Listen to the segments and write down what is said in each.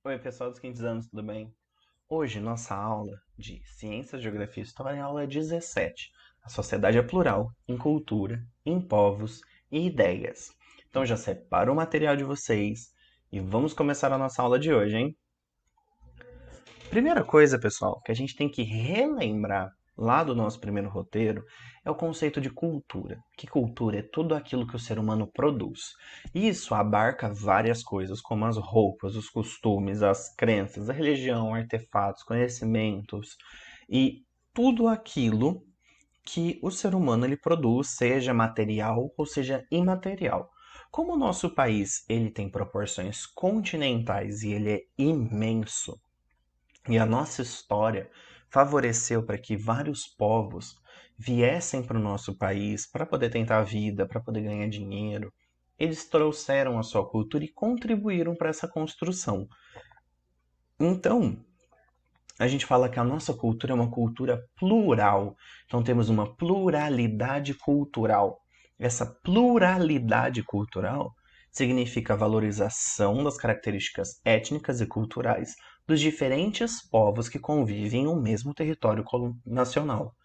Oi, pessoal dos quintos anos, tudo bem? Hoje, nossa aula de Ciências, Geografia e História é a aula 17. A sociedade é plural, em cultura, em povos e ideias. Então já separa o material de vocês e vamos começar a nossa aula de hoje, hein? Primeira coisa, pessoal, que a gente tem que relembrar lá do nosso primeiro roteiro é o conceito de cultura. Que cultura é tudo aquilo que o ser humano produz. Isso abarca várias coisas, como as roupas, os costumes, as crenças, a religião, artefatos, conhecimentos e tudo aquilo que o ser humano ele produz, seja material ou seja imaterial. Como o nosso país ele tem proporções continentais e ele é imenso, e a nossa história favoreceu para que vários povos viessem para o nosso país para poder tentar a vida, para poder ganhar dinheiro. Eles trouxeram a sua cultura e contribuíram para essa construção. Então, a gente fala que a nossa cultura é uma cultura plural. Então, temos uma pluralidade cultural. Essa pluralidade cultural significa a valorização das características étnicas e culturais dos diferentes povos que convivem em um mesmo território nacional.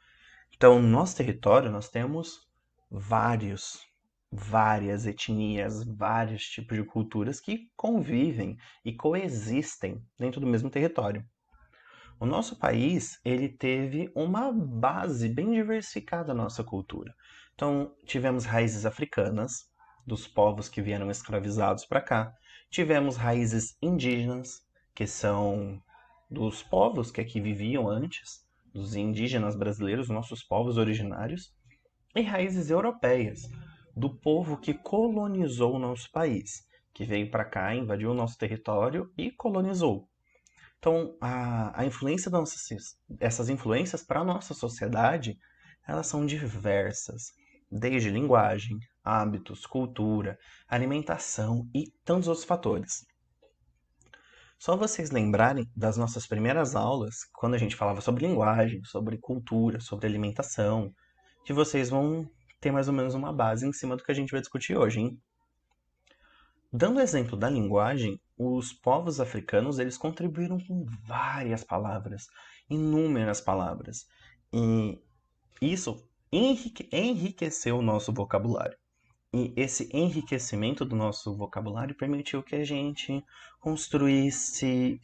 Então, no nosso território, nós temos vários, várias etnias, vários tipos de culturas que convivem e coexistem dentro do mesmo território. O nosso país, ele teve uma base bem diversificada na nossa cultura. Então, tivemos raízes africanas, dos povos que vieram escravizados para cá. Tivemos raízes indígenas, que são dos povos que aqui viviam antes, dos indígenas brasileiros, nossos povos originários. E raízes europeias, do povo que colonizou o nosso país, que veio para cá, invadiu o nosso território e colonizou. Então, a influência essas influências para a nossa sociedade, elas são diversas, desde linguagem, hábitos, cultura, alimentação e tantos outros fatores. Só vocês lembrarem das nossas primeiras aulas, quando a gente falava sobre linguagem, sobre cultura, sobre alimentação, que vocês vão ter mais ou menos uma base em cima do que a gente vai discutir hoje, hein? Dando o exemplo da linguagem, os povos africanos eles contribuíram com várias palavras, inúmeras palavras. E isso enriqueceu o nosso vocabulário. E esse enriquecimento do nosso vocabulário permitiu que a gente construísse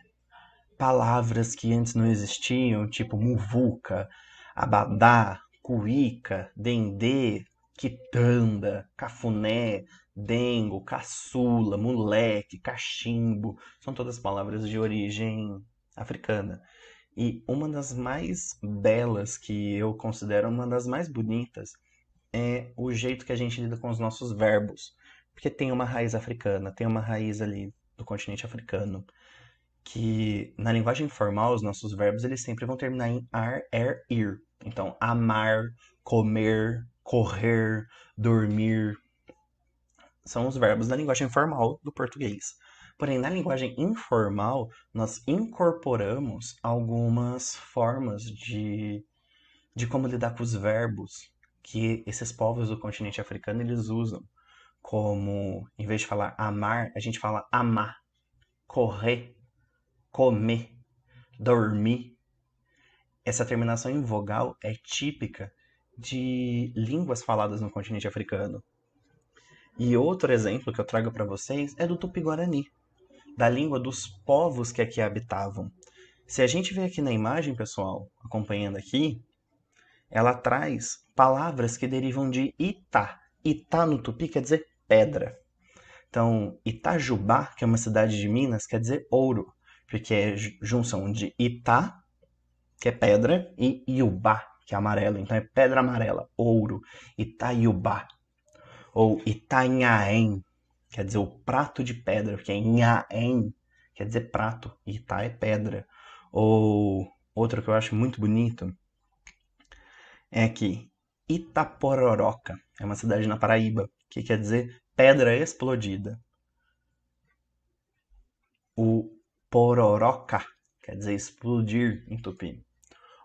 palavras que antes não existiam, tipo muvuca, abadá, cuíca, dendê, quitanda, cafuné, dengo, caçula, moleque, cachimbo. São todas palavras de origem africana. E uma das mais belas, que eu considero uma das mais bonitas, é o jeito que a gente lida com os nossos verbos. Porque tem uma raiz africana, tem uma raiz ali do continente africano que na linguagem formal os nossos verbos eles sempre vão terminar em ar, er, ir. Então, amar, comer, correr, dormir são os verbos da linguagem formal do português. Porém, na linguagem informal, nós incorporamos algumas formas de como lidar com os verbos que esses povos do continente africano eles usam. Como, em vez de falar amar, a gente fala amar, correr, comer, dormir. Essa terminação em vogal é típica de línguas faladas no continente africano. E outro exemplo que eu trago para vocês é do Tupi-Guarani, da língua dos povos que aqui habitavam. Se a gente vê aqui na imagem, pessoal, acompanhando aqui, ela traz palavras que derivam de Itá. Itá no Tupi quer dizer pedra. Então, Itajubá, que é uma cidade de Minas, quer dizer ouro, porque é junção de Itá, que é pedra, e Iubá, que é amarelo. Então é pedra amarela, ouro, Itaiubá. Ou Itanhaém, quer dizer o prato de pedra, porque é Nhaém, quer dizer prato, e Itá é pedra. Ou outro que eu acho muito bonito é que Itapororoca é uma cidade na Paraíba, que quer dizer pedra explodida. O pororoca quer dizer explodir em tupi.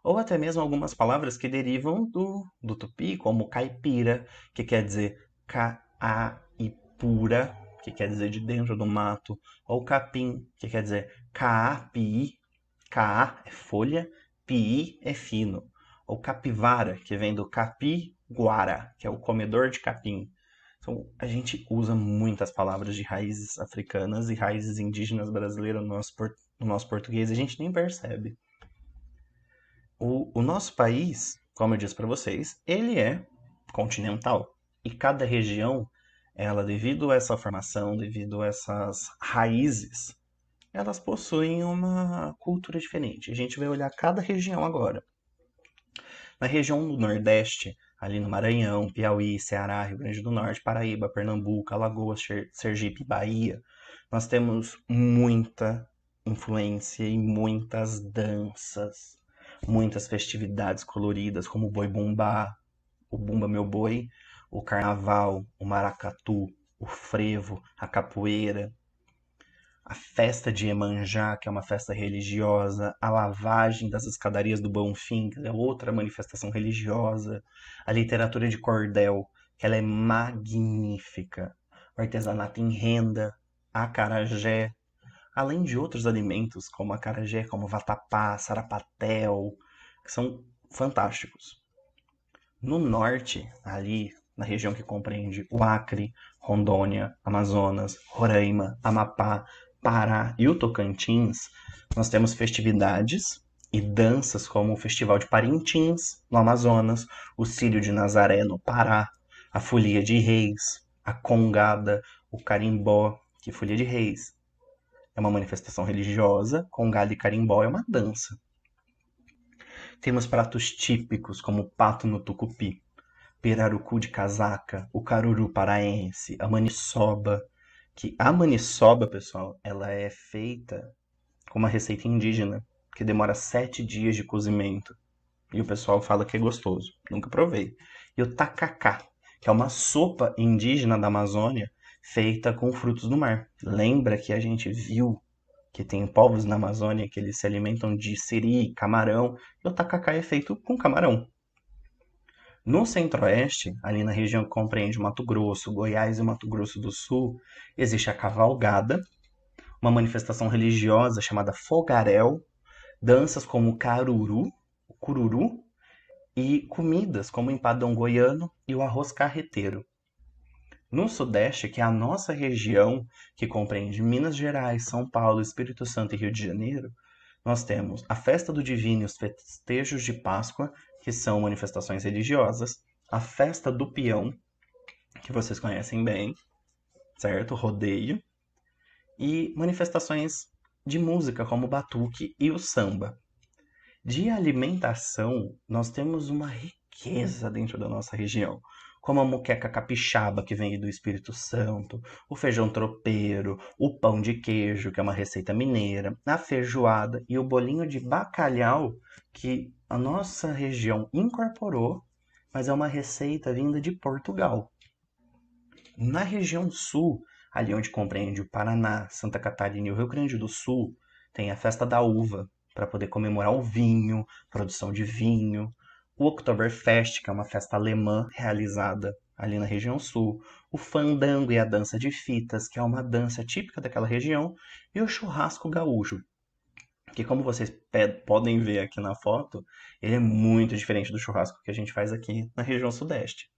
Ou até mesmo algumas palavras que derivam do tupi, como caipira, que quer dizer caipura, que quer dizer de dentro do mato, ou capim, que quer dizer caapi, caá é folha, pi é fino, ou capivara, que vem do capi-guara, que é o comedor de capim. Então, a gente usa muitas palavras de raízes africanas e raízes indígenas brasileiras no nosso português e a gente nem percebe. O nosso país, como eu disse para vocês, ele é continental. E cada região, ela, devido a essa formação, devido a essas raízes, elas possuem uma cultura diferente. A gente vai olhar cada região agora. Na região do Nordeste, ali no Maranhão, Piauí, Ceará, Rio Grande do Norte, Paraíba, Pernambuco, Alagoas, Sergipe, Bahia, nós temos muita influência e muitas danças, muitas festividades coloridas, como o Boi Bumbá, o Bumba Meu Boi, o Carnaval, o Maracatu, o Frevo, a Capoeira, a festa de Iemanjá, que é uma festa religiosa, a lavagem das escadarias do Bonfim, que é outra manifestação religiosa, a literatura de cordel, que ela é magnífica, o artesanato em renda, a acarajé, além de outros alimentos como acarajé, como vatapá, sarapatel, que são fantásticos. No norte, ali na região que compreende o Acre, Rondônia, Amazonas, Roraima, Amapá, Pará e o Tocantins, nós temos festividades e danças como o Festival de Parintins, no Amazonas, o Círio de Nazaré, no Pará, a Folia de Reis, a Congada, o Carimbó, que Folia de Reis é uma manifestação religiosa, Congada e Carimbó é uma dança. Temos pratos típicos como o pato no tucupi, pirarucu de casaca, o caruru paraense, a maniçoba, que a maniçoba, pessoal, ela é feita com uma receita indígena, que demora 7 dias de cozimento. E o pessoal fala que é gostoso. Nunca provei. E o tacacá, que é uma sopa indígena da Amazônia, feita com frutos do mar. Lembra que a gente viu que tem povos na Amazônia que eles se alimentam de siri, camarão, e o tacacá é feito com camarão. No centro-oeste, ali na região que compreende Mato Grosso, Goiás e Mato Grosso do Sul, existe a cavalgada, uma manifestação religiosa chamada fogaréu, danças como o caruru, o cururu, e comidas como o empadão goiano e o arroz carreteiro. No Sudeste, que é a nossa região, que compreende Minas Gerais, São Paulo, Espírito Santo e Rio de Janeiro, nós temos a Festa do Divino e os festejos de Páscoa, que são manifestações religiosas, a Festa do Peão, que vocês conhecem bem, certo? Rodeio, e manifestações de música, como o batuque e o samba. De alimentação, nós temos uma riqueza dentro da nossa região, como a moqueca capixaba, que vem do Espírito Santo, o feijão tropeiro, o pão de queijo, que é uma receita mineira, a feijoada e o bolinho de bacalhau, que a nossa região incorporou, mas é uma receita vinda de Portugal. Na região sul, ali onde compreende o Paraná, Santa Catarina e o Rio Grande do Sul, tem a festa da uva, para poder comemorar o vinho, produção de vinho, o Oktoberfest, que é uma festa alemã realizada ali na região sul, o fandango e a dança de fitas, que é uma dança típica daquela região, e o churrasco gaúcho, que como vocês podem ver aqui na foto, ele é muito diferente do churrasco que a gente faz aqui na região sudeste.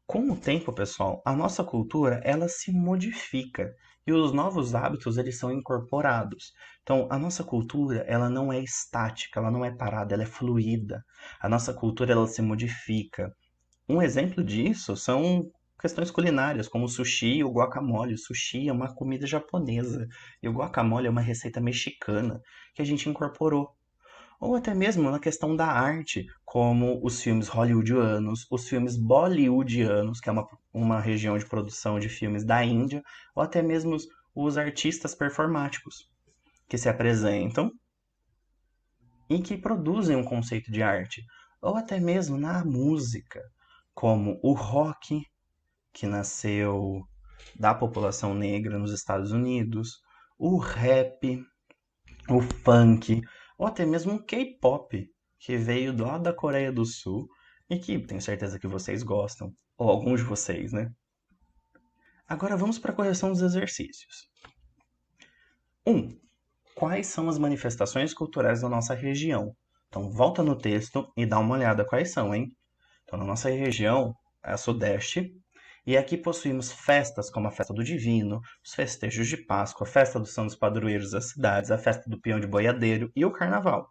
Com o tempo, pessoal, a nossa cultura ela se modifica e os novos hábitos eles são incorporados. Então, a nossa cultura ela não é estática, ela não é parada, ela é fluida. A nossa cultura ela se modifica. Um exemplo disso são questões culinárias, como o sushi e o guacamole. O sushi é uma comida japonesa e o guacamole é uma receita mexicana que a gente incorporou. Ou até mesmo na questão da arte, como os filmes hollywoodianos, os filmes bollywoodianos, que é uma região de produção de filmes da Índia, ou até mesmo os artistas performáticos, que se apresentam e que produzem um conceito de arte. Ou até mesmo na música, como o rock, que nasceu da população negra nos Estados Unidos, o rap, o funk, ou até mesmo o K-pop, que veio lá da Coreia do Sul e que tenho certeza que vocês gostam, ou alguns de vocês, né? Agora vamos para a correção dos exercícios. 1. Quais são as manifestações culturais da nossa região? Então, volta no texto e dá uma olhada quais são, hein? Então, na nossa região é a Sudeste, e aqui possuímos festas como a Festa do Divino, os festejos de Páscoa, a Festa dos Santos Padroeiros das cidades, a Festa do Peão de Boiadeiro e o Carnaval.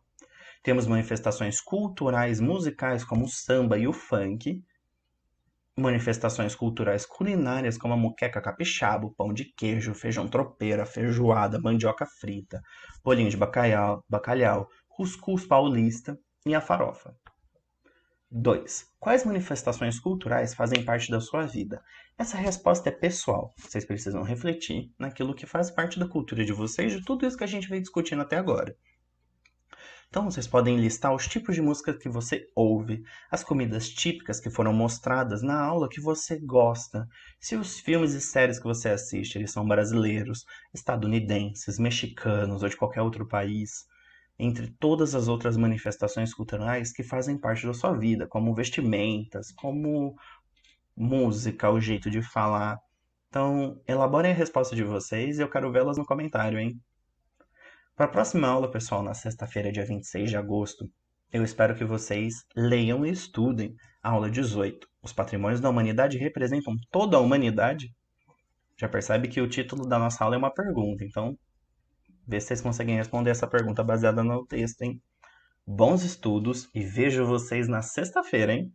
Temos manifestações culturais musicais como o samba e o funk, manifestações culturais culinárias como a moqueca capixaba, o pão de queijo, feijão tropeiro, a feijoada, mandioca frita, bolinho de bacalhau, cuscuz paulista e a farofa. 2. Quais manifestações culturais fazem parte da sua vida? Essa resposta é pessoal. Vocês precisam refletir naquilo que faz parte da cultura de vocês, de tudo isso que a gente veio discutindo até agora. Então, vocês podem listar os tipos de música que você ouve, as comidas típicas que foram mostradas na aula que você gosta, se os filmes e séries que você assiste eles são brasileiros, estadunidenses, mexicanos ou de qualquer outro país, entre todas as outras manifestações culturais que fazem parte da sua vida, como vestimentas, como música, o jeito de falar. Então, elaborem a resposta de vocês e eu quero vê-las no comentário, hein? Para a próxima aula, pessoal, na sexta-feira, dia 26 de agosto, eu espero que vocês leiam e estudem a aula 18. Os patrimônios da humanidade representam toda a humanidade? Já percebe que o título da nossa aula é uma pergunta, então vê se vocês conseguem responder essa pergunta baseada no texto, hein? Bons estudos e vejo vocês na sexta-feira, hein?